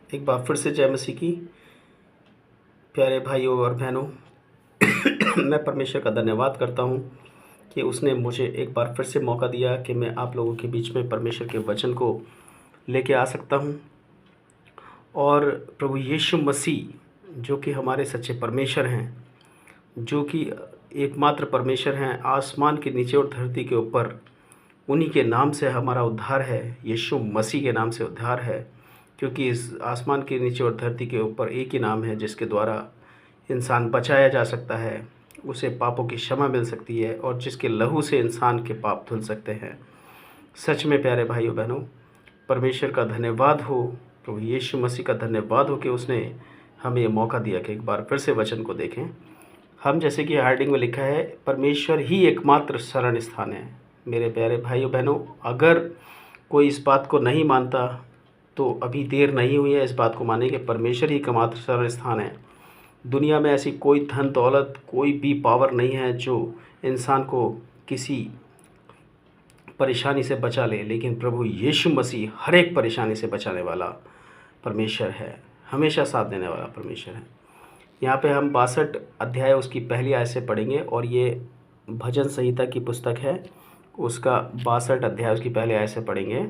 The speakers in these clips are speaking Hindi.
एक बार फिर से जय मसीह की। प्यारे भाइयों और बहनों, मैं परमेश्वर का धन्यवाद करता हूँ कि उसने मुझे एक बार फिर से मौका दिया कि मैं आप लोगों के बीच में परमेश्वर के वचन को लेके आ सकता हूँ। और प्रभु यीशु मसीह जो कि हमारे सच्चे परमेश्वर हैं, जो कि एकमात्र परमेश्वर हैं आसमान के नीचे और धरती के ऊपर, उन्हीं के नाम से हमारा उद्धार है। यीशु मसीह के नाम से उद्धार है, क्योंकि इस आसमान के नीचे और धरती के ऊपर एक ही नाम है जिसके द्वारा इंसान बचाया जा सकता है, उसे पापों की क्षमा मिल सकती है और जिसके लहू से इंसान के पाप धुल सकते हैं। सच में प्यारे भाइयों बहनों, परमेश्वर का धन्यवाद हो, प्रभु यीशु मसीह का धन्यवाद हो कि उसने हमें ये मौका दिया कि एक बार फिर से वचन को देखें। हम जैसे कि हार्डिंग में लिखा है, परमेश्वर ही एकमात्र शरण स्थान है। मेरे प्यारे भाइयों बहनों, अगर कोई इस बात को नहीं मानता तो अभी देर नहीं हुई है इस बात को मानने कि परमेश्वर ही एकमात्र शरण स्थान है। दुनिया में ऐसी कोई धन दौलत, कोई भी पावर नहीं है जो इंसान को किसी परेशानी से बचा ले, लेकिन प्रभु यीशु मसीह हर एक परेशानी से बचाने वाला परमेश्वर है, हमेशा साथ देने वाला परमेश्वर है। यहाँ पे हम 62 अध्याय उसकी पहली आयत से पढ़ेंगे और ये भजन संहिता की पुस्तक है, उसका 62 अध्याय उसकी पहली आयत से पढ़ेंगे।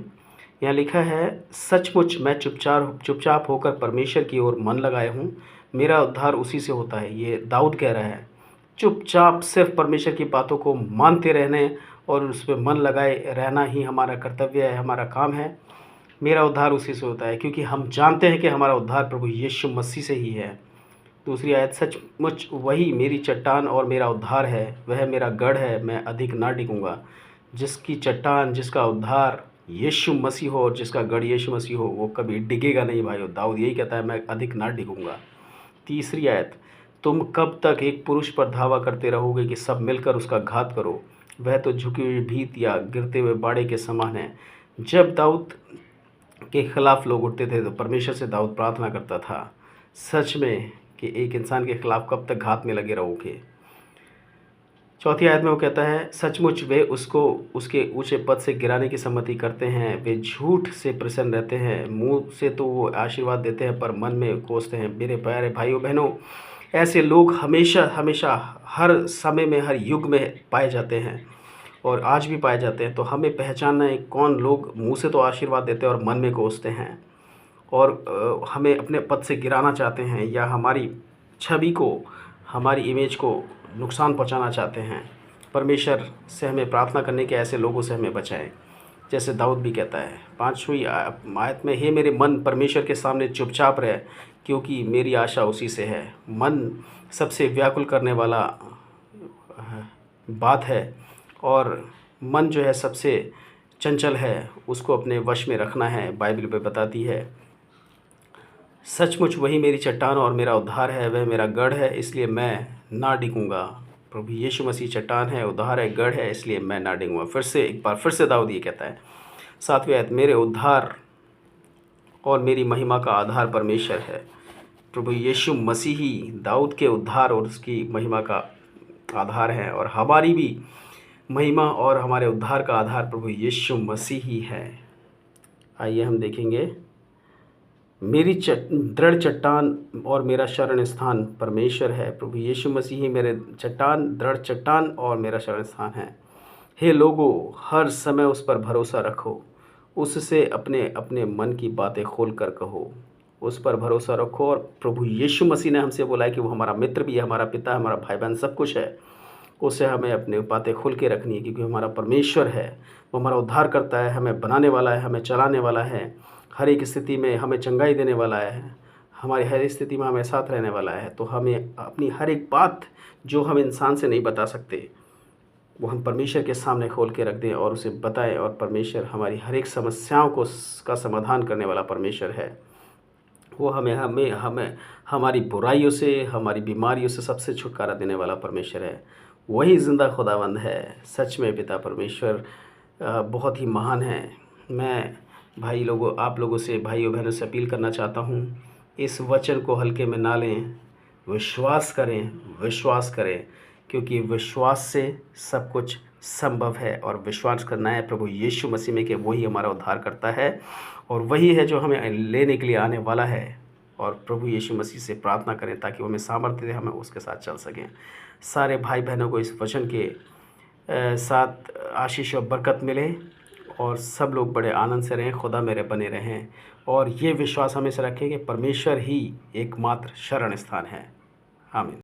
यहाँ लिखा है, सचमुच मैं चुपचाप होकर परमेश्वर की ओर मन लगाए हूँ, मेरा उद्धार उसी से होता है। ये दाऊद कह रहा है, चुपचाप सिर्फ परमेश्वर की बातों को मानते रहने और उस पर मन लगाए रहना ही हमारा कर्तव्य है, हमारा काम है। मेरा उद्धार उसी से होता है, क्योंकि हम जानते हैं कि हमारा उद्धार प्रभु यीशु मसीह से ही है। दूसरी आयत, सचमुच वही मेरी चट्टान और मेरा उद्धार है, वह मेरा गढ़ है, मैं अधिक ना डिगूँगा। जिसकी चट्टान, जिसका उद्धार यीशु मसीह हो और जिसका गढ़ यीशु मसीह हो, वो कभी डिगेगा नहीं भाइयों। दाऊद यही कहता है, मैं अधिक ना डिगूँगा। तीसरी आयत, तुम कब तक एक पुरुष पर धावा करते रहोगे कि सब मिलकर उसका घात करो। वह तो झुकी हुई भीत या गिरते हुए बाड़े के समान है। जब दाऊद के खिलाफ लोग उठते थे तो परमेश्वर से दाऊद प्रार्थना करता था, सच में कि एक इंसान के खिलाफ कब तक घात में लगे रहोगे। चौथी आयत में वो कहता है, सचमुच वे उसको उसके ऊंचे पद से गिराने की सम्मति करते हैं, वे झूठ से प्रसन्न रहते हैं, मुंह से तो वो आशीर्वाद देते हैं पर मन में कोसते हैं। मेरे प्यारे भाइयों बहनों, ऐसे लोग हमेशा हमेशा हर समय में, हर युग में पाए जाते हैं और आज भी पाए जाते हैं। तो हमें पहचानना है कौन लोग मुंह से तो आशीर्वाद देते हैं और मन में कोसते हैं और हमें अपने पद से गिराना चाहते हैं या हमारी छवि को, हमारी इमेज को नुकसान पहुंचाना चाहते हैं। परमेश्वर से हमें प्रार्थना करने के ऐसे लोगों से हमें बचाएं। जैसे दाऊद भी कहता है 5वीं आयत में, हे मेरे मन परमेश्वर के सामने चुपचाप रहे, क्योंकि मेरी आशा उसी से है। मन सबसे व्याकुल करने वाला बात है और मन जो है सबसे चंचल है, उसको अपने वश में रखना है। बाइबल पे बताती है, सचमुच वही मेरी चट्टान और मेरा उद्धार है, वह मेरा गढ़ है, इसलिए मैं ना डिगूँगा। प्रभु यीशु मसीह चट्टान है, उद्धार है, गढ़ है, इसलिए मैं ना डिगूँगा। फिर से एक बार फिर से दाऊद ये कहता है, 7वीं आयत, मेरे उद्धार और मेरी महिमा का आधार परमेश्वर है। प्रभु यीशु मसीह ही दाऊद के उद्धार और उसकी महिमा का आधार है और हमारी भी महिमा और हमारे उद्धार का आधार प्रभु यीशु मसीह ही है। आइए हम देखेंगे, मेरी दृढ़ चट्टान और मेरा शरण स्थान परमेश्वर है। प्रभु यीशु मसीह ही मेरे चट्टान, दृढ़ चट्टान और मेरा शरण स्थान है। हे लोगों, हर समय उस पर भरोसा रखो, उससे अपने अपने मन की बातें खोल कर कहो। उस पर भरोसा रखो। और प्रभु यीशु मसीह ने हमसे बोला है कि वो हमारा मित्र भी है, हमारा पिता, हमारा भाई बहन, सब कुछ है। उससे हमें अपनी बातें खोल के रखनी है, क्योंकि हमारा परमेश्वर है, वो हमारा उद्धार करता है, हमें बनाने वाला है, हमें चलाने वाला है, हर एक स्थिति में हमें चंगाई देने वाला है, हमारी हर एक स्थिति में हमें साथ रहने वाला है। तो हमें अपनी हर एक बात जो हम इंसान से नहीं बता सकते, वो हम परमेश्वर के सामने खोल के रख दें और उसे बताएं। और परमेश्वर हमारी हर एक समस्याओं का समाधान करने वाला परमेश्वर है। वो हमें हमें हमें हमारी बुराइयों से, हमारी बीमारियों से सबसे छुटकारा देने वाला परमेश्वर है। वही ज़िंदा खुदावंद है। सच में पिता परमेश्वर बहुत ही महान है। मैं भाई लोगों, आप लोगों से, भाइयों बहनों से अपील करना चाहता हूँ, इस वचन को हल्के में ना लें, विश्वास करें, विश्वास करें, क्योंकि विश्वास से सब कुछ संभव है। और विश्वास करना है प्रभु यीशु मसीह में कि वही हमारा उद्धार करता है और वही है जो हमें लेने के लिए आने वाला है। और प्रभु यीशु मसीह से प्रार्थना करें ताकि वो हमें सामर्थ्य दे, हमें उसके साथ चल सकें। सारे भाई बहनों को इस वचन के साथ आशीष और बरकत मिले और सब लोग बड़े आनंद से रहें, खुदा मेरे बने रहें और ये विश्वास हमेशा रखें कि परमेश्वर ही एकमात्र शरण स्थान है। आमीन।